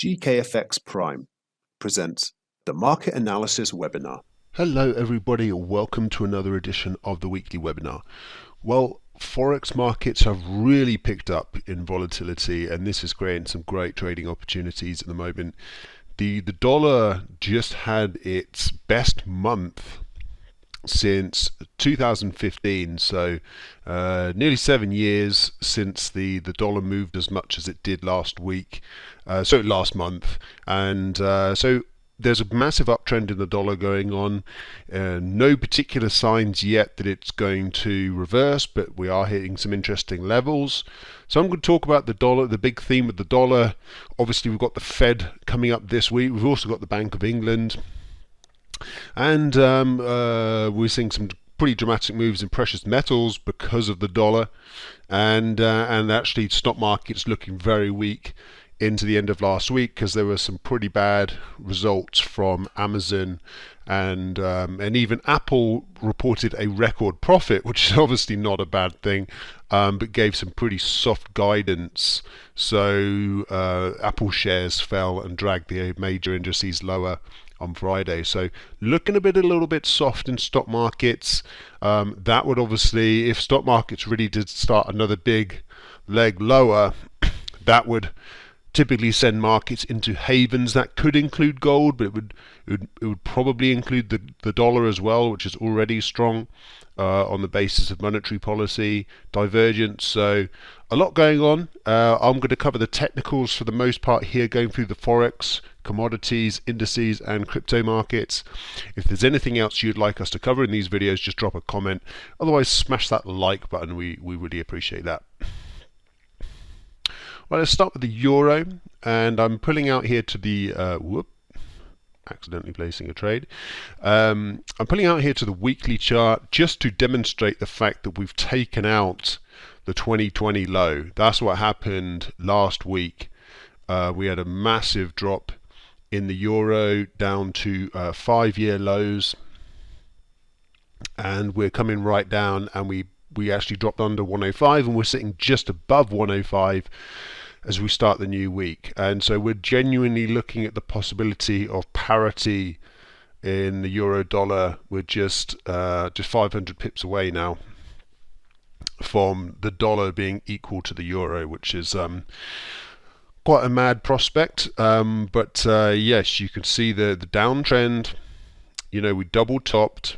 GKFX Prime presents the Market Analysis Webinar. Hello everybody, welcome to another edition of the weekly webinar. Well, Forex markets have really picked up in volatility, and this is creating some great trading opportunities at the moment. The dollar just had its best month since 2015, so nearly 7 years since the dollar moved as much as it did last month, and so there's a massive uptrend in the dollar going on. No particular signs yet that it's going to reverse, but we are hitting some interesting levels. So I'm going to talk about the dollar, the big theme of the dollar. Obviously we've got the Fed coming up this week. We've also got the Bank of England. And we're seeing some pretty dramatic moves in precious metals because of the dollar, and actually stock markets looking very weak into the end of last week because there were some pretty bad results from Amazon, and even Apple reported a record profit, which is obviously not a bad thing, but gave some pretty soft guidance. So Apple shares fell and dragged the major indices lower on Friday. So looking a little bit soft in stock markets. That would obviously, if stock markets really did start another big leg lower, that would typically send markets into havens. That could include gold, but it would probably include the dollar as well, which is already strong on the basis of monetary policy divergence. So a lot going on. I'm going to cover the technicals for the most part here, going through the Forex, commodities, indices and crypto markets. If there's anything else you'd like us to cover in these videos, just drop a comment. Otherwise, smash that like button. We really appreciate that. Well, let's start with the euro, and I'm pulling out here to the accidentally placing a trade. I'm pulling out here to the weekly chart just to demonstrate the fact that we've taken out the 2020 low. That's what happened last week. We had a massive drop in the euro down to 5-year lows, and we're coming right down, and we actually dropped under 105, and we're sitting just above 105 as we start the new week. And so we're genuinely looking at the possibility of parity in the euro dollar. We're just 500 pips away now from the dollar being equal to the euro, which is quite a mad prospect. But yes, you can see the downtrend. You know, we double topped.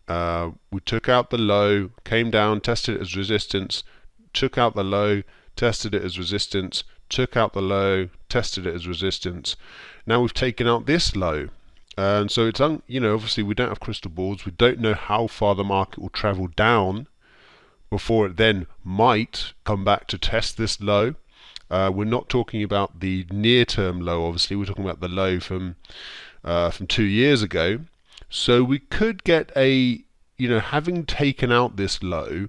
We took out the low, came down, tested it as resistance, took out the low, tested it as resistance, took out the low, tested it as resistance. Now we've taken out this low, and so it's obviously we don't have crystal balls. We don't know how far the market will travel down before it then might come back to test this low. We're not talking about the near-term low. Obviously, we're talking about the low from 2 years ago. So we could get having taken out this low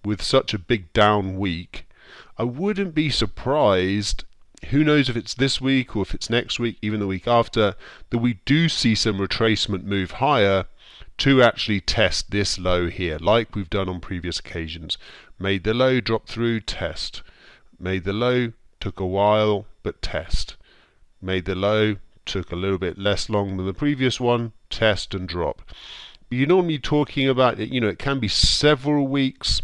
with such a big down week, I wouldn't be surprised, who knows if it's this week or if it's next week, even the week after, that we do see some retracement move higher to actually test this low here, like we've done on previous occasions. Made the low, drop through, test. Made the low, took a while, but test. Made the low, took a little bit less long than the previous one, test and drop. But you're normally talking about it, it can be several weeks,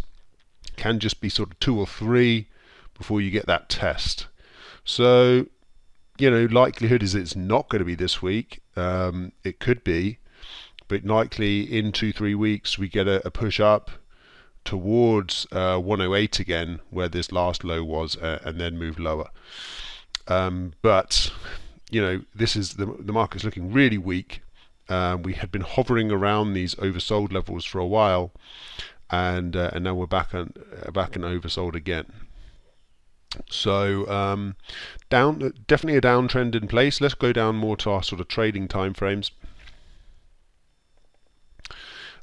can just be sort of 2 or 3 before you get that test. So, likelihood is it's not going to be this week. It could be, but likely in 2-3 weeks we get a push up towards 108 again, where this last low was, and then move lower. But this is the market's looking really weak. We had been hovering around these oversold levels for a while, and now we're back and oversold again. So definitely a downtrend in place. Let's go down more to our sort of trading time frames.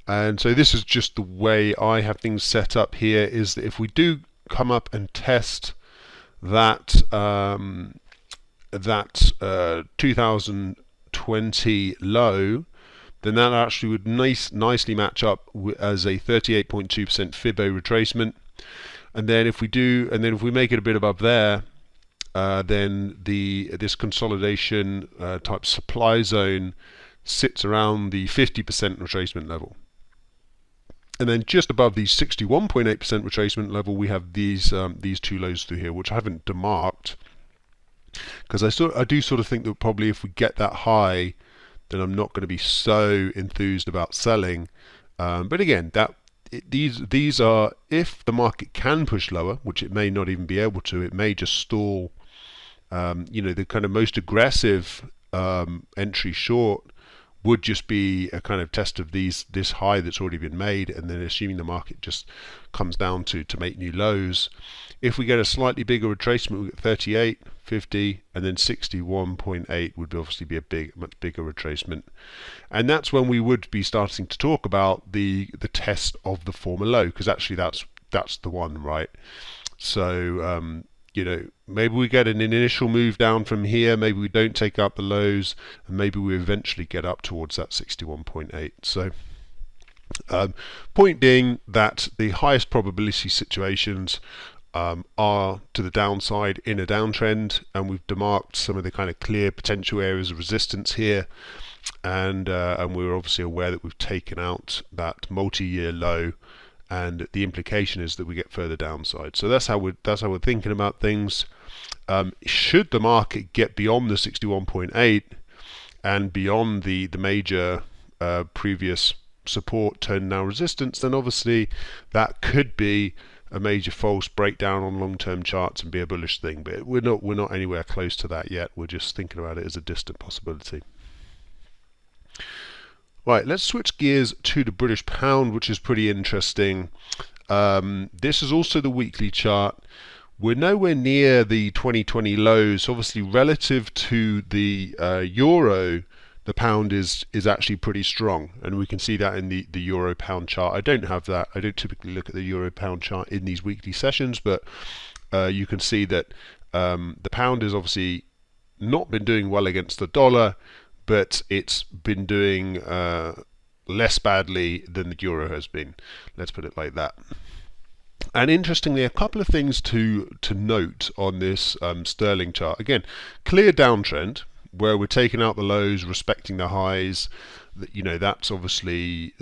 And so this is just the way I have things set up here, is that if we do come up and test that 2020 low, then that actually would nicely match up as a 38.2% Fibo retracement. And then if we make it a bit above there, then this consolidation type supply zone sits around the 50% retracement level. And then just above the 61.8% retracement level, we have these two lows through here, which I haven't demarked, because I do sort of think that probably if we get that high, then I'm not going to be so enthused about selling. But again, these are, if the market can push lower, which it may not even be able to, it may just stall. The kind of most aggressive entry short would just be a kind of test of this high that's already been made, and then assuming the market just comes down to make new lows. If we get a slightly bigger retracement, we get 38, 50, and then 61.8 would obviously be a much bigger retracement, and that's when we would be starting to talk about the test of the former low, because actually that's the one, right? So maybe we get an initial move down from here, maybe we don't take out the lows, and maybe we eventually get up towards that 61.8. So point being that the highest probability situations are to the downside in a downtrend, and we've demarked some of the kind of clear potential areas of resistance here, and we're obviously aware that we've taken out that multi-year low, and the implication is that we get further downside. So that's how we're thinking about things. Should the market get beyond the 61.8 and beyond the major previous support turn now resistance, then obviously that could be a major false breakdown on long-term charts and be a bullish thing. But we're not anywhere close to that yet. We're just thinking about it as a distant possibility. Right, let's switch gears to the British pound, which is pretty interesting. This is also the weekly chart. We're nowhere near the 2020 lows. Obviously, relative to the euro, the pound is actually pretty strong, and we can see that in the euro pound chart. I don't have that. I don't typically look at the euro pound chart in these weekly sessions, but you can see that the pound has obviously not been doing well against the dollar, but it's been doing less badly than the euro has been. Let's put it like that. And interestingly, a couple of things to note on this sterling chart. Again, clear downtrend where we're taking out the lows, respecting the highs. That's obviously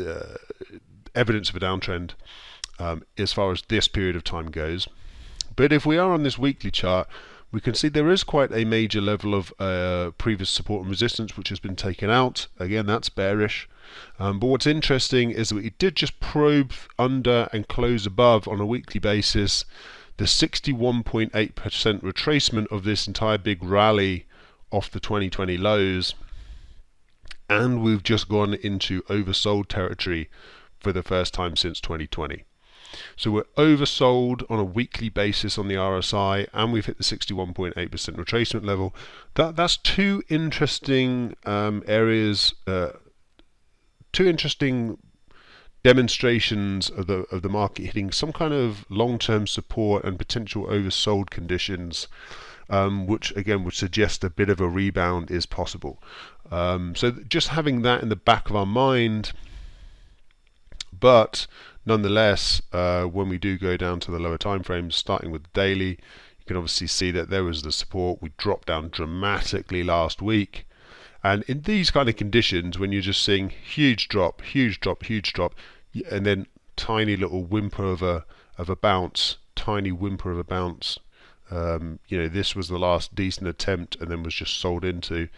evidence of a downtrend as far as this period of time goes. But if we are on this weekly chart, we can see there is quite a major level of previous support and resistance which has been taken out. Again, that's bearish. But what's interesting is that we did just probe under and close above on a weekly basis the 61.8% retracement of this entire big rally off the 2020 lows, and we've just gone into oversold territory for the first time since 2020. So we're oversold on a weekly basis on the RSI, and we've hit the 61.8% retracement level. That's two interesting areas, two interesting demonstrations of the market hitting some kind of long-term support and potential oversold conditions, which again would suggest a bit of a rebound is possible. So just having that in the back of our mind, but nonetheless, when we do go down to the lower time frames, starting with the daily, you can obviously see that there was the support. We dropped down dramatically last week, and in these kind of conditions, when you're just seeing huge drop, and then tiny little whimper of a bounce, this was the last decent attempt, and then was just sold into.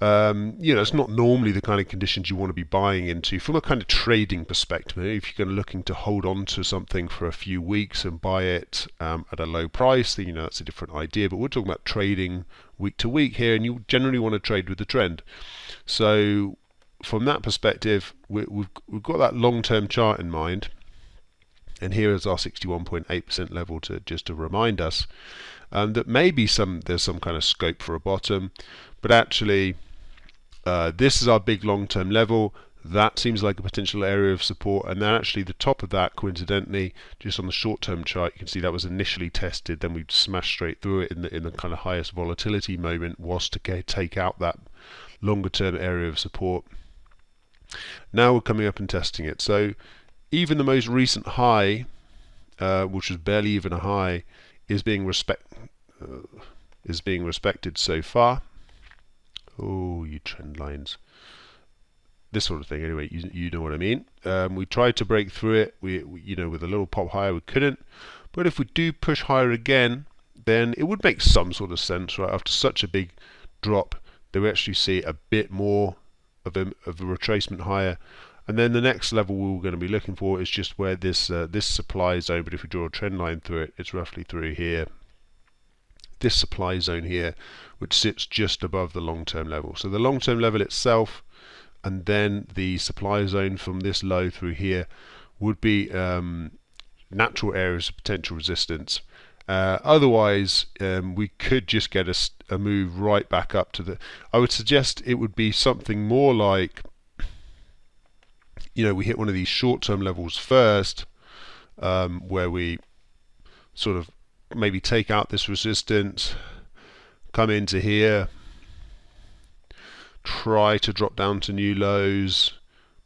It's not normally the kind of conditions you want to be buying into from a kind of trading perspective. If you're looking to hold on to something for a few weeks and buy it at a low price, then that's a different idea. But we're talking about trading week to week here, and you generally want to trade with the trend. So from that perspective, we've got that long-term chart in mind, and here is our 61.8% level to remind us that maybe there's some kind of scope for a bottom, but actually. This is our big long-term level. That seems like a potential area of support, and then actually the top of that, coincidentally, just on the short-term chart, you can see that was initially tested, then we smashed straight through it in the kind of highest volatility moment, was to take out that longer-term area of support. Now we're coming up and testing it. So even the most recent high, which was barely even a high, is being is being respected so far. Oh, you trend lines. This sort of thing. Anyway, you know what I mean. We tried to break through it. We with a little pop higher, we couldn't. But if we do push higher again, then it would make some sort of sense, right? After such a big drop, that we actually see a bit more of a retracement higher. And then the next level we're going to be looking for is just where this supply zone, but if we draw a trend line through it, it's roughly through here. This supply zone here, which sits just above the long-term level. So the long-term level itself, and then the supply zone from this low through here, would be natural areas of potential resistance. Otherwise, we could just get a move right back up to the. I would suggest it would be something more like, we hit one of these short-term levels first, where we sort of maybe take out this resistance, come into here, try to drop down to new lows,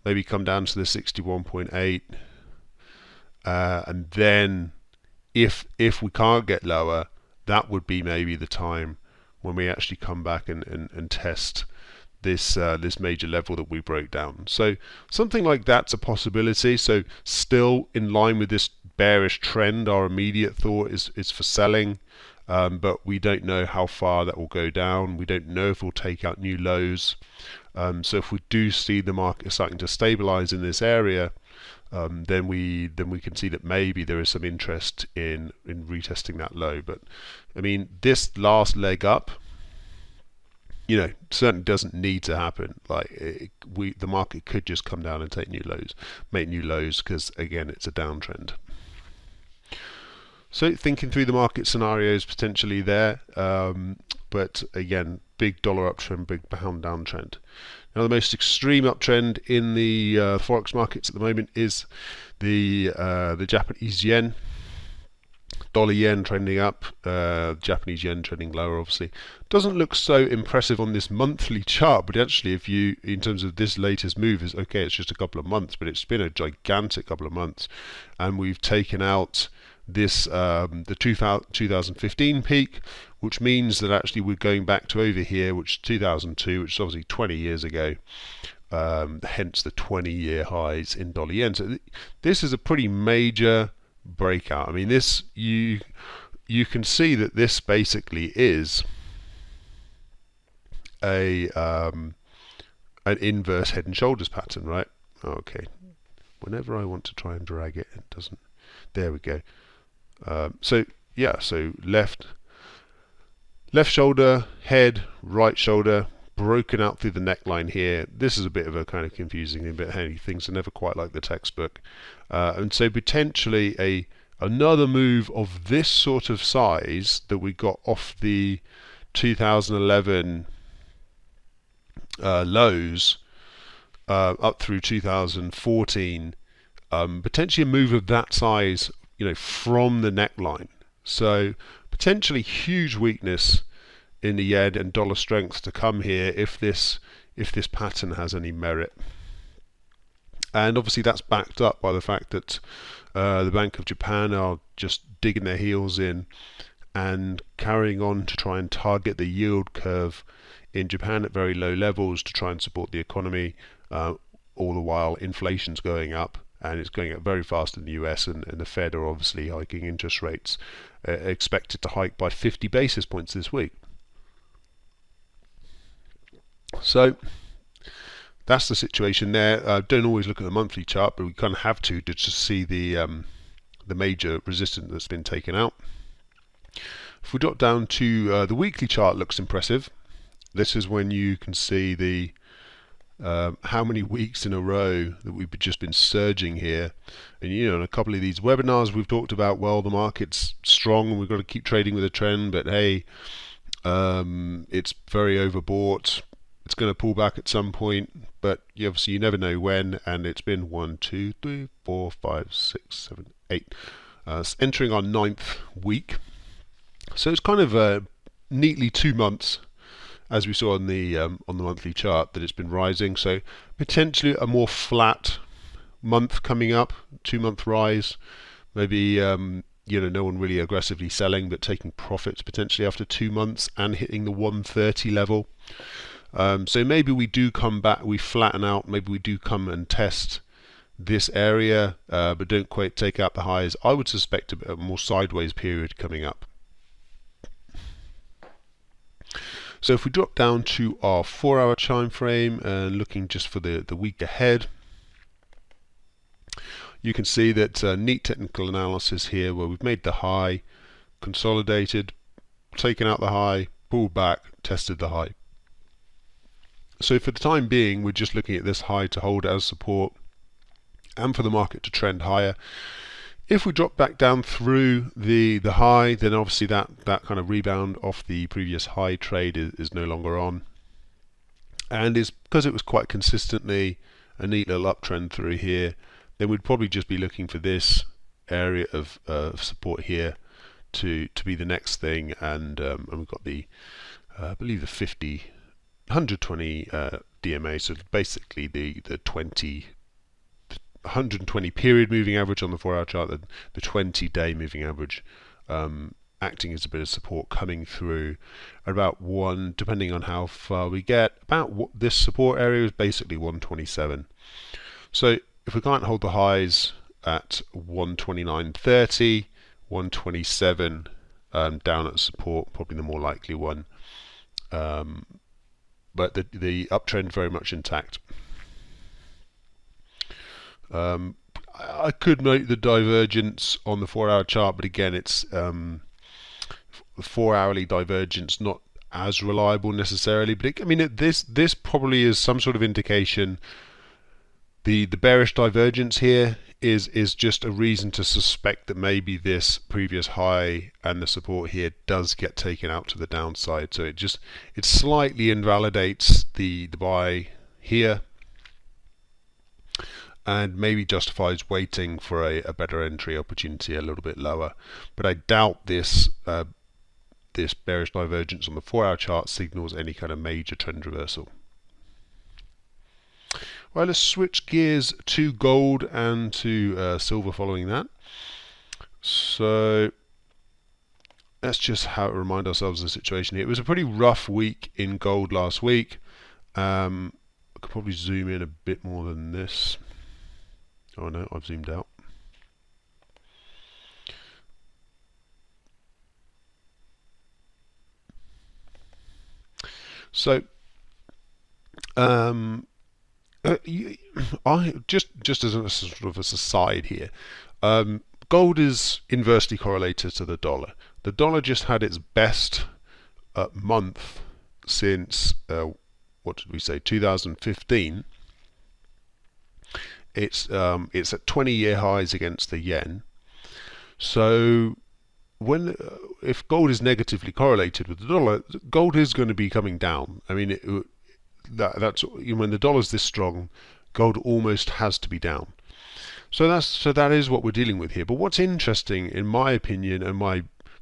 maybe come down to the 61.8, and then if we can't get lower, that would be maybe the time when we actually come back and test this major level that we broke down. So something like that's a possibility. So still in line with this bearish trend, our immediate thought is for selling, but we don't know how far that will go down. We don't know if we'll take out new lows. So if we do see the market starting to stabilize in this area, then we can see that maybe there is some interest in retesting that low. But I mean, this last leg up, certainly doesn't need to happen. Like the market could just come down and take new lows, make new lows, because again, it's a downtrend. So thinking through the market scenarios potentially there, but again, big dollar uptrend, big pound downtrend. Now the most extreme uptrend in the forex markets at the moment is the Japanese yen. Dollar yen trending up, Japanese yen trending lower. Obviously doesn't look so impressive on this monthly chart, but actually if you, in terms of this latest move, is okay, it's just a couple of months, but it's been a gigantic couple of months, and we've taken out this the 2015 peak, which means that actually we're going back to over here, which is 2002, which is obviously 20 years ago, hence the 20-year highs in dollar yen. So this is a pretty major breakout. I mean, this you can see that this basically is an inverse head and shoulders pattern, right? Okay, whenever I want to try and drag it, it doesn't. There we go. So left shoulder, head, right shoulder, broken out through the neckline here. This is a bit of a kind of confusing thing, but hey, things are never quite like the textbook. And so potentially another move of this sort of size that we got off the 2011 lows up through 2014, potentially a move of that size, from the neckline. So potentially huge weakness in the yen and dollar strength to come here if this pattern has any merit. And obviously that's backed up by the fact that the Bank of Japan are just digging their heels in and carrying on to try and target the yield curve in Japan at very low levels to try and support the economy, all the while inflation's going up, and it's going up very fast in the US, and the Fed are obviously hiking interest rates, expected to hike by 50 basis points this week. So that's the situation there. Don't always look at the monthly chart, but we kind of have to just see the major resistance that's been taken out. If we drop down to the weekly chart, looks impressive. This is when you can see the how many weeks in a row that we've just been surging here. And in a couple of these webinars we've talked about, well, the market's strong and we've got to keep trading with a trend, but hey, it's very overbought. It's going to pull back at some point, but obviously you never know when. And it's been 1, 2, 3, 4, 5, 6, 7, 8, entering our 9th week. So it's kind of neatly 2 months, as we saw on the monthly chart, that it's been rising. So potentially a more flat month coming up, 2-month rise, maybe no one really aggressively selling, but taking profits potentially after 2 months and hitting the 130 level. So maybe we do come back, we flatten out, maybe we do come and test this area, but don't quite take out the highs. I would suspect a more sideways period coming up. So if we drop down to our 4-hour time frame and looking just for the week ahead, you can see that neat technical analysis here where we've made the high, consolidated, taken out the high, pulled back, tested the high. So for the time being, we're just looking at this high to hold as support and for the market to trend higher. If we drop back down through the high, then obviously that kind of rebound off the previous high trade is no longer on. And is because it was quite consistently a neat little uptrend through here, then we'd probably just be looking for this area of support here to be the next thing. And we've got the, I believe the 120 DMA, so basically the 120 period moving average on the 4-hour chart, the 20-day moving average acting as a bit of support coming through at about one, depending on how far we get, about what this support area is basically 127. So if we can't hold the highs at 129.30, 127 down at support, probably the more likely one. But the uptrend very much intact. I could note the divergence on the 4-hour chart, but again, it's the 4-hourly divergence not as reliable necessarily. But this probably is some sort of indication. The bearish divergence here is just a reason to suspect that maybe this previous high and the support here does get taken out to the downside. So it slightly invalidates the buy here, and maybe justifies waiting for a better entry opportunity a little bit lower. But I doubt this bearish divergence on the 4-hour chart signals any kind of major trend reversal. Well, let's switch gears to gold and to silver following that. So let's just remind ourselves of the situation here. It was a pretty rough week in gold last week. I could probably zoom in a bit more than this. Oh no, I've zoomed out. So, I just as a sort of as a side here, gold is inversely correlated to the dollar. The dollar just had its best month since what did we say, 2015. It's at 20-year highs against the yen. So if gold is negatively correlated with the dollar, gold is going to be coming down. I mean, that's when the dollar's this strong, gold almost has to be down. So that is what we're dealing with here. But what's interesting, in my opinion, and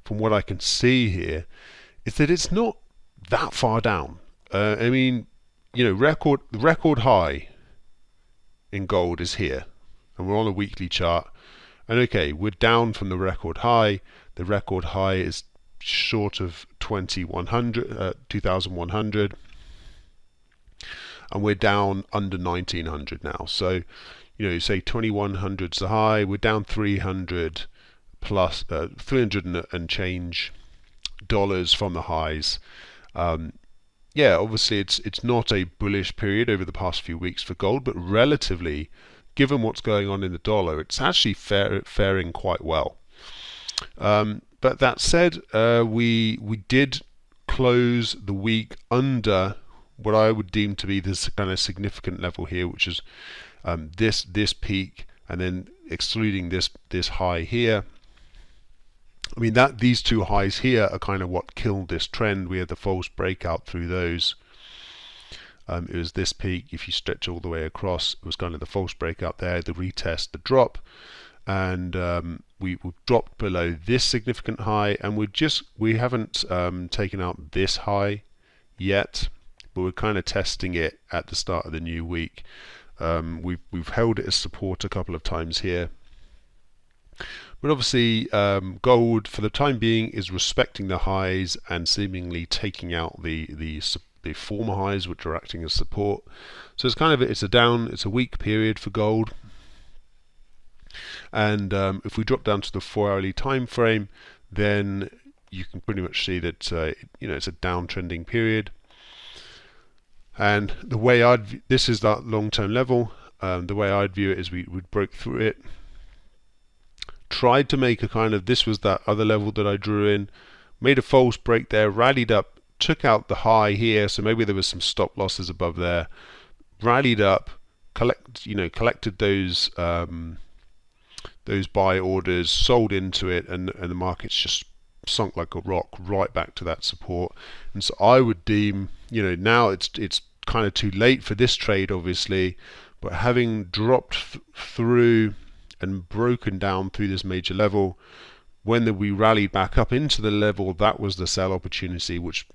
from what I can see here, is that it's not that far down. I mean, record high in gold is here, and we're on a weekly chart, and okay, we're down from the record high. The record high is short of 2100, and we're down under 1900 now. So say 2100's the high, we're down 300 plus 300 and change dollars from the highs. Yeah, obviously it's not a bullish period over the past few weeks for gold, but relatively, given what's going on in the dollar, it's actually faring quite well. But that said, we did close the week under what I would deem to be this kind of significant level here, which is this peak, and then excluding this high here. I mean, these two highs here are kind of what killed this trend. We had the false breakout through those. It was this peak. If you stretch all the way across, it was kind of the false breakout there, the retest, the drop, and we dropped below this significant high, and we haven't taken out this high yet, but we're kind of testing it at the start of the new week. We've held it as support a couple of times here. But obviously, gold for the time being is respecting the highs and seemingly taking out the former highs, which are acting as support. So it's kind of it's a weak period for gold. And if we drop down to the 4-hourly time frame, then you can pretty much see that it's a downtrending period. And the way this is that long-term level. The way I'd view it is we broke through it, tried to make a kind of, this was that other level that I drew in, made a false break there, rallied up, took out the high here, so maybe there was some stop losses above there, rallied up, collected those buy orders, sold into it, and the market's just sunk like a rock right back to that support. And so I would deem, now it's kind of too late for this trade, obviously, but having dropped through and broken down through this major level, when we rallied back up into the level, that was the sell opportunity, which,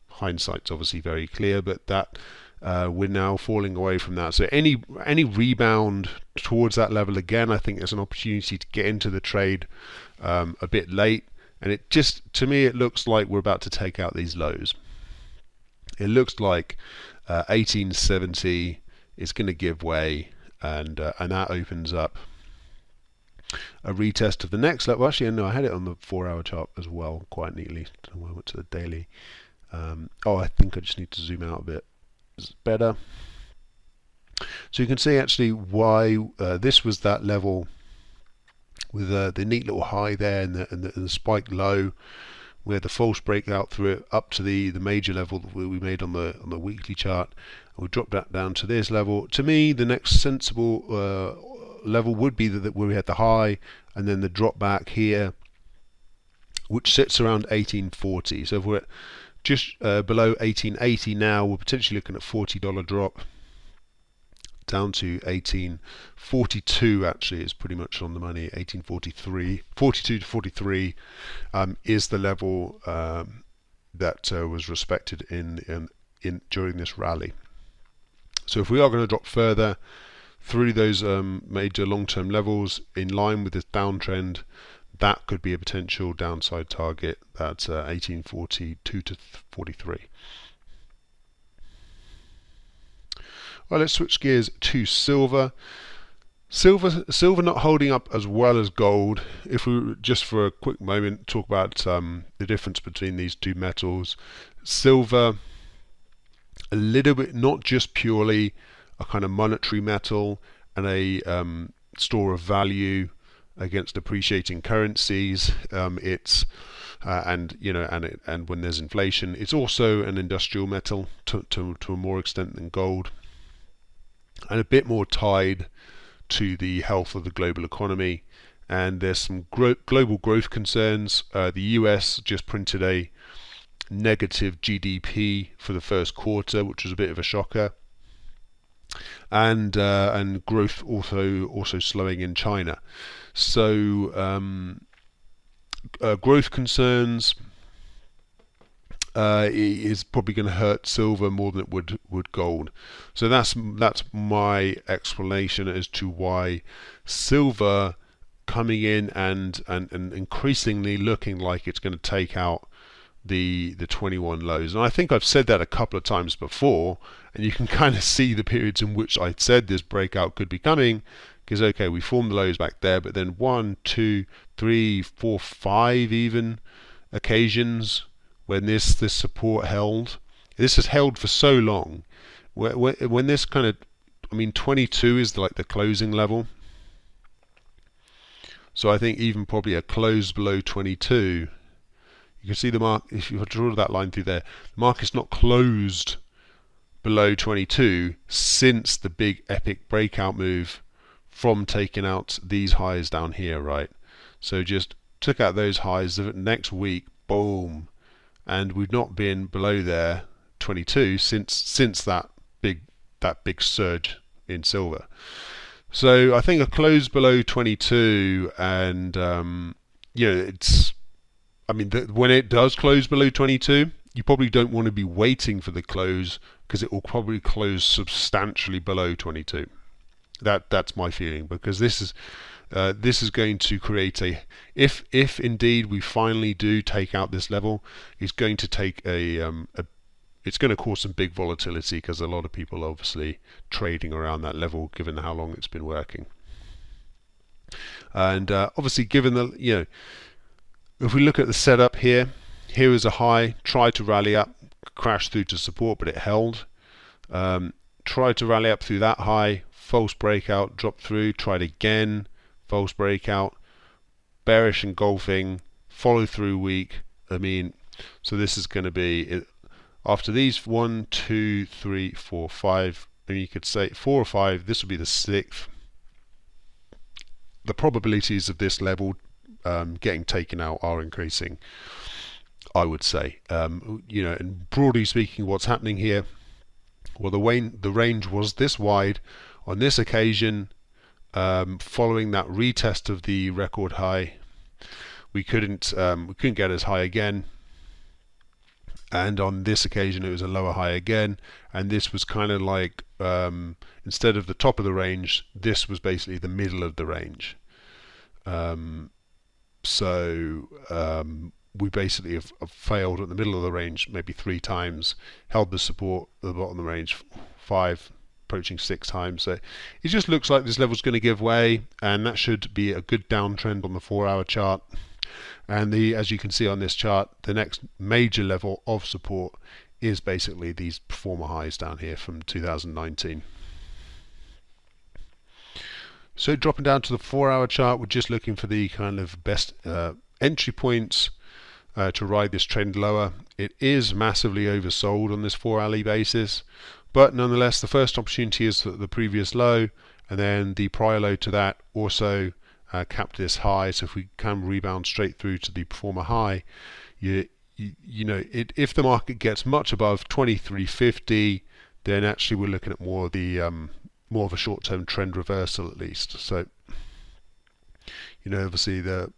hindsight's obviously very clear, but that we're now falling away from that. So any rebound towards that level again, I think there's an opportunity to get into the trade a bit late. And it just, to me, it looks like we're about to take out these lows. It looks like 1870 is going to give way, and that opens up a retest of the next level. Actually, no, I had it on the 4-hour chart as well, quite neatly. I don't know why I went to the daily. I think I just need to zoom out a bit. It's better. So you can see actually why this was that level with the neat little high there and the spike low. We had the false breakout through it up to the major level that we made on the weekly chart. And we dropped that down to this level. To me, the next sensible level would be that where we had the high and then the drop back here, which sits around 1840. So if we're just below 1880 now, we're potentially looking at $40 drop down to 1842. Actually, is pretty much on the money. 1843, 42 to 43 is the level that was respected in during this rally. So if we are going to drop further through those major long-term levels in line with this downtrend, that could be a potential downside target. That's 1842 to 43. Well, let's switch gears to silver. Silver not holding up as well as gold. If we just for a quick moment talk about the difference between these two metals, silver a little bit not just purely a kind of monetary metal and a store of value against appreciating currencies. It's and when there's inflation, it's also an industrial metal to a more extent than gold, and a bit more tied to the health of the global economy. And there's some global growth concerns. The US just printed a negative GDP for the first quarter, which was a bit of a shocker, and growth also slowing in China. So growth concerns is probably going to hurt silver more than it would gold. So that's my explanation as to why silver coming in and increasingly looking like it's going to take out the 21 lows. And I think I've said that a couple of times before, and you can kind of see the periods in which I said this breakout could be coming, because okay, we formed the lows back there, but then 1, 2, 3, 4, 5 even occasions when this support held. This has held for so long. When this kind of, 22 is like the closing level. So I think even probably a close below 22, you can see the mark. If you draw that line through there, the market's not closed below 22 since the big epic breakout move from taking out these highs down here, right? So just took out those highs. The next week, boom, and we've not been below there 22 since that big surge in silver. So I think a close below 22, and it's. When it does close below 22, you probably don't want to be waiting for the close, because it will probably close substantially below 22. That's my feeling, because this is This is going to create if indeed we finally do take out this level, it's going to take it's going to cause some big volatility, because a lot of people are obviously trading around that level given how long it's been working. And obviously, given the, if we look at the setup here is a high, tried to rally up, crashed through to support, but it held. Tried to rally up through that high, false breakout, dropped through, tried again, false breakout, bearish engulfing, follow through weak. So this is going to be, after these 1, 2, 3, 4, 5, and you could say 4 or 5, this would be the 6th. The probabilities of this level getting taken out are increasing, I would say. And broadly speaking, what's happening here, well, the range was this wide. On this occasion, following that retest of the record high, we couldn't get as high again, and on this occasion it was a lower high again, and this was kind of like, instead of the top of the range, this was basically the middle of the range. We basically have failed at the middle of the range maybe 3 times, held the support at the bottom of the range 5, approaching 6 times. So it just looks like this level is going to give way, and that should be a good downtrend on the 4-hour chart. And as you can see on this chart, the next major level of support is basically these performer highs down here from 2019. So dropping down to the 4-hour chart, we're just looking for the kind of best entry points to ride this trend lower. It is massively oversold on this 4-hourly basis, but nonetheless, the first opportunity is the previous low, and then the prior low to that also capped this high. So if we can rebound straight through to the performer high, if the market gets much above 2350, then actually we're looking at more of a short-term trend reversal at least. So obviously the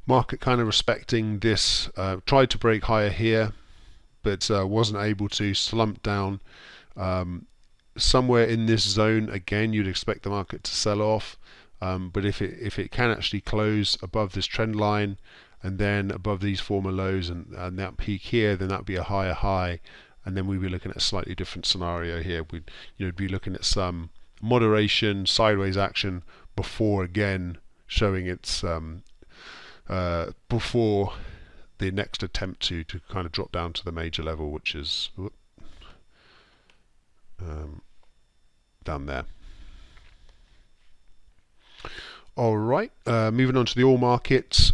market kind of respecting this, tried to break higher here, but wasn't able to, slump down somewhere in this zone. Again, you'd expect the market to sell off, but if it can actually close above this trend line and then above these former lows and that peak here, then that'd be a higher high, and then we'd be looking at a slightly different scenario here. We'd be looking at some moderation, sideways action before again showing its before the next attempt to kind of drop down to the major level, which is down there. All right, moving on to the all markets.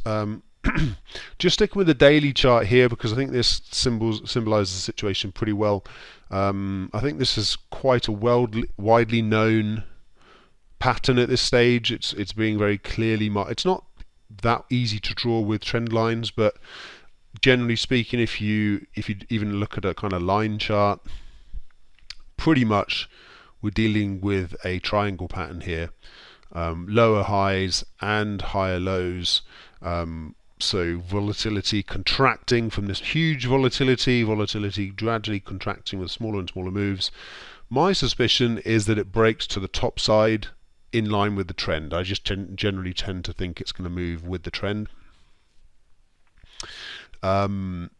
Just sticking with the daily chart here, because I think this symbolizes the situation pretty well. I think this is quite a widely known pattern at this stage. It's being very clearly marked. It's not that easy to draw with trend lines, but generally speaking, if you even look at a kind of line chart, pretty much we're dealing with a triangle pattern here. Lower highs and higher lows. So volatility contracting from this huge volatility gradually contracting with smaller and smaller moves. My suspicion is that it breaks to the top side in line with the trend. I just generally tend to think it's going to move with the trend. But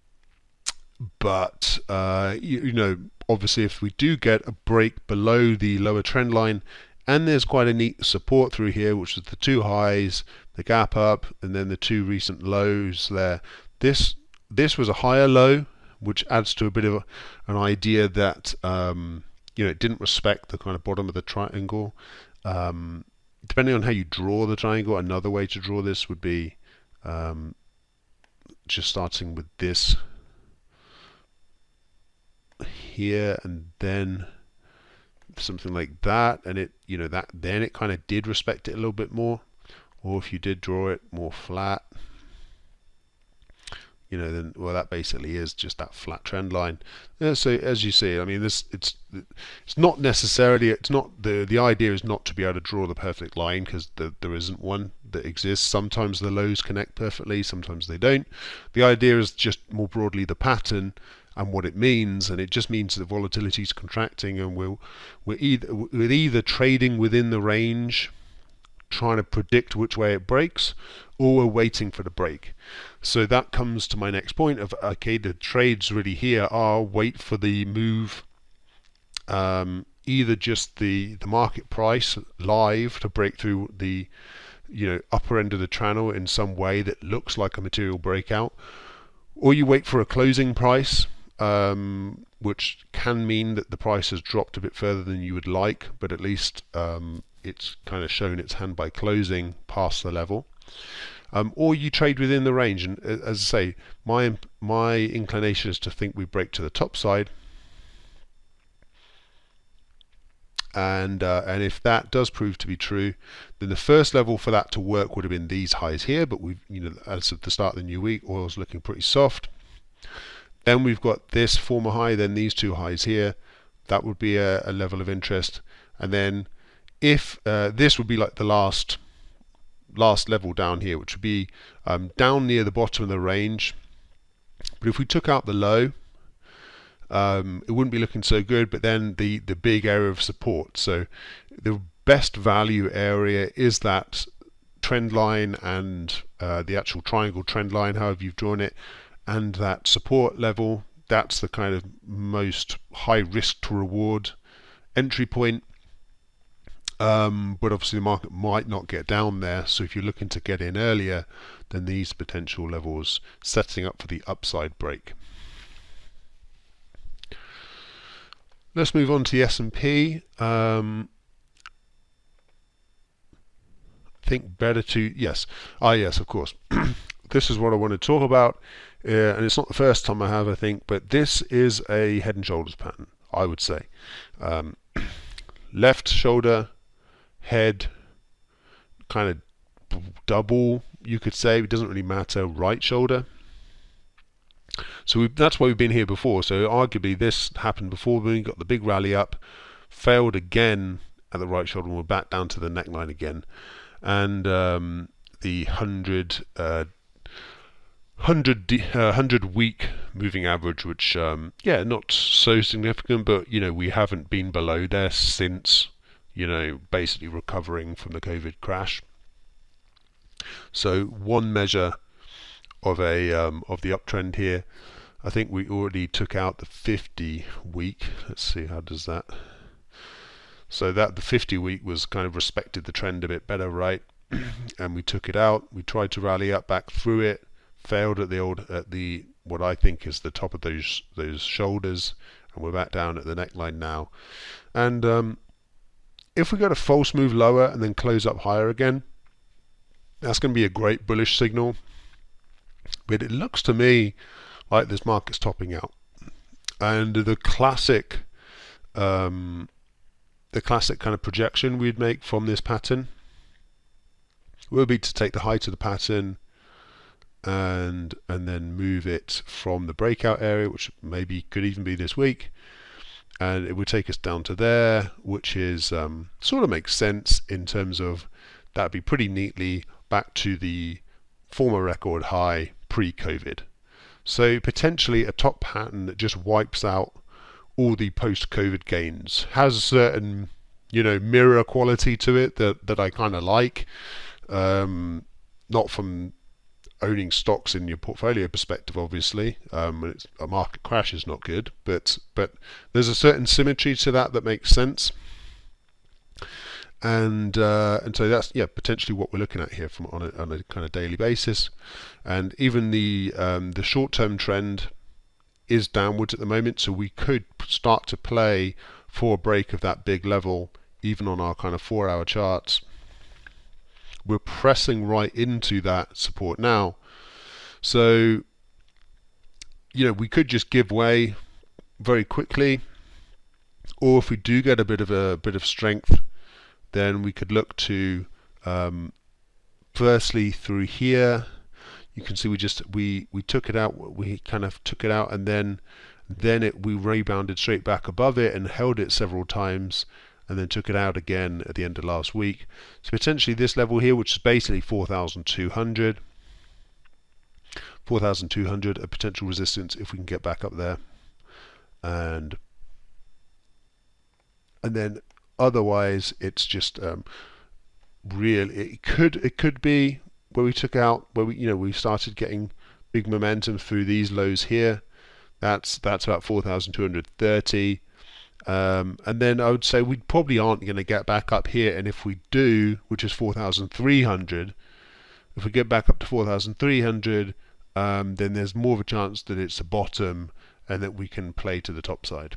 obviously if we do get a break below the lower trend line, and there's quite a neat support through here, which is the 2 highs, the gap up, and then the 2 recent lows there. This was a higher low, which adds to a bit of an idea that it didn't respect the kind of bottom of the triangle. Depending on how you draw the triangle, another way to draw this would be just starting with this here and then something like that, and then it kind of did respect it a little bit more. Or if you did draw it more flat, then that basically is just that flat trend line. So as you see, I mean, it's not necessarily, the idea is not to be able to draw the perfect line, because there isn't one that exists. Sometimes the lows connect perfectly, sometimes they don't. The idea is just more broadly the pattern and what it means, and it just means that volatility is contracting, and we're either trading within the range trying to predict which way it breaks, or we're waiting for the break. So that comes to my next point of, okay, the trades really here are wait for the move, either just the market price live to break through the upper end of the channel in some way that looks like a material breakout, or you wait for a closing price, which can mean that the price has dropped a bit further than you would like, but at least it's kind of shown its hand by closing past the level. Or you trade within the range, and as I say, my inclination is to think we break to the top side, and if that does prove to be true, then the first level for that to work would have been these highs here, but we've, as of the start of the new week, oil's looking pretty soft. Then we've got this former high, then these two highs here. That would be a level of interest, and then if this would be like the last level down here, which would be down near the bottom of the range. But if we took out the low, it wouldn't be looking so good, but then the big area of support. So the best value area is that trend line and the actual triangle trend line, however you've drawn it, and that support level. That's the kind of most high risk to reward entry point. But obviously the market might not get down there, so if you're looking to get in earlier, then these potential levels setting up for the upside break. Let's move on to the S&P. I think better to, yes, of course. This is what I want to talk about, and it's not the first time I have, I think, but this is a head and shoulders pattern, I would say. Left shoulder, head, kind of double, you could say. It doesn't really matter. Right shoulder. So that's why we've been here before. So arguably this happened before. We got the big rally up, failed again at the right shoulder, and we're back down to the neckline again. And the 100 week moving average, which not so significant, but we haven't been below there since basically recovering from the COVID crash. So one measure of of the uptrend here. I think we already took out the 50 week. Let's see, how does that? So that the 50 week was kind of respected the trend a bit better, right? And we took it out. We tried to rally up back through it, failed at the what I think is the top of those shoulders, and we're back down at the neckline now. And if we got a false move lower and then close up higher again, that's going to be a great bullish signal. But it looks to me like this market's topping out, and the classic kind of projection we'd make from this pattern would be to take the height of the pattern and then move it from the breakout area, which maybe could even be this week, and it would take us down to there, which is sort of makes sense in terms of that'd be pretty neatly back to the former record high pre-COVID. So potentially a top pattern that just wipes out all the post-COVID gains. Has a certain mirror quality to it that I kind of like, not from owning stocks in your portfolio perspective, obviously. A market crash is not good, but there's a certain symmetry to that makes sense. And so that's potentially what we're looking at here from on a kind of daily basis. And even the short-term trend is downwards at the moment, so we could start to play for a break of that big level even on our kind of 4-hour charts. We're pressing right into that support now, so we could just give way very quickly, or if we do get a bit of strength, then we could look to firstly through here. You can see we took it out, we kind of took it out, and then we rebounded straight back above it and held it several times, and then took it out again at the end of last week. So potentially this level here, which is basically 4,200, a potential resistance if we can get back up there, and then otherwise it's just really, it could be where we took out, where we started getting big momentum through these lows here. That's about 4,230. And then I would say we probably aren't going to get back up here, and if we do, which is 4,300, if we get back up to 4,300, then there's more of a chance that it's a bottom and that we can play to the top side.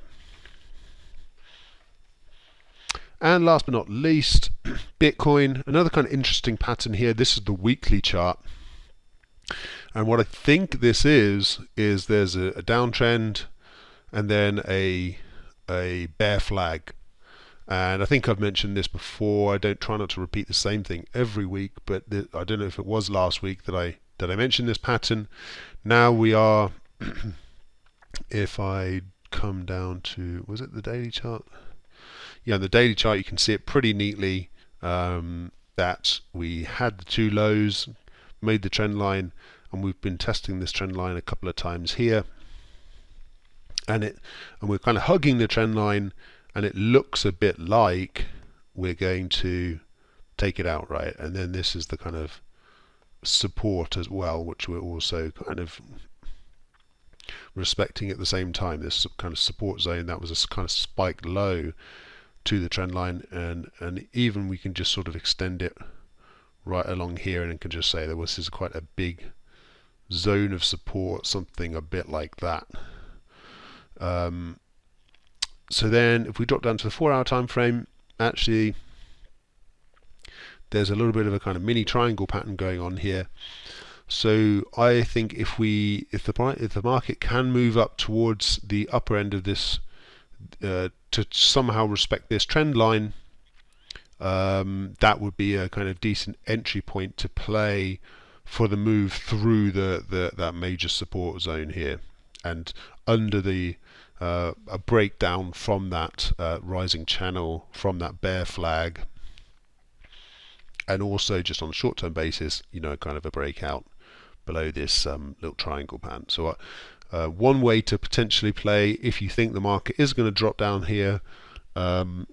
And last but not least, Bitcoin, another kind of interesting pattern here. This is the weekly chart. And what I think this is there's a downtrend and then a bear flag. And I think I've mentioned this before. I don't try not to repeat the same thing every week, but I don't know if it was last week that I mentioned this pattern. Now we are, if I come down to, was it the daily chart? Yeah, on the daily chart you can see it pretty neatly, that we had the two lows, made the trend line, and we've been testing this trend line a couple of times here, and we're kind of hugging the trend line, and it looks a bit like we're going to take it out, right? And then this is the kind of support as well, which we're also kind of respecting at the same time. This kind of support zone, that was a kind of spiked low to the trend line, and even we can just sort of extend it right along here, and it can just say that this is quite a big zone of support, something a bit like that. So then if we drop down to the 4 hour time frame, actually there's a little bit of a kind of mini triangle pattern going on here. So I think if the market can move up towards the upper end of this, to somehow respect this trend line, that would be a kind of decent entry point to play for the move through that major support zone here, and under the a breakdown from that rising channel, from that bear flag, and also just on a short-term basis, kind of a breakout below this little triangle pattern. So one way to potentially play, if you think the market is going to drop down here,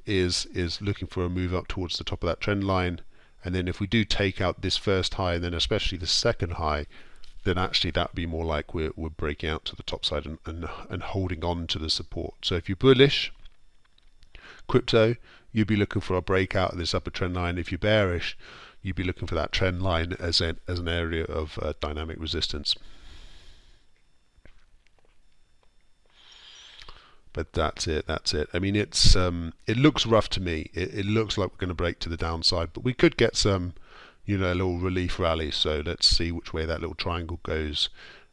is looking for a move up towards the top of that trend line, and then if we do take out this first high, and then especially the second high, then actually that would be more like we're breaking out to the top side and holding on to the support. So if you're bullish crypto, you'd be looking for a breakout of this upper trend line. If you're bearish, you'd be looking for that trend line as an area of dynamic resistance. But that's it. I mean, it looks rough to me. It looks like we're going to break to the downside, but we could get some, a little relief rally. So let's see which way that little triangle goes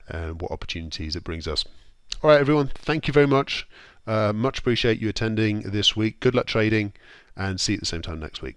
and what opportunities it brings us. All right, everyone. Thank you very much. Much appreciate you attending this week. Good luck trading, and see you at the same time next week.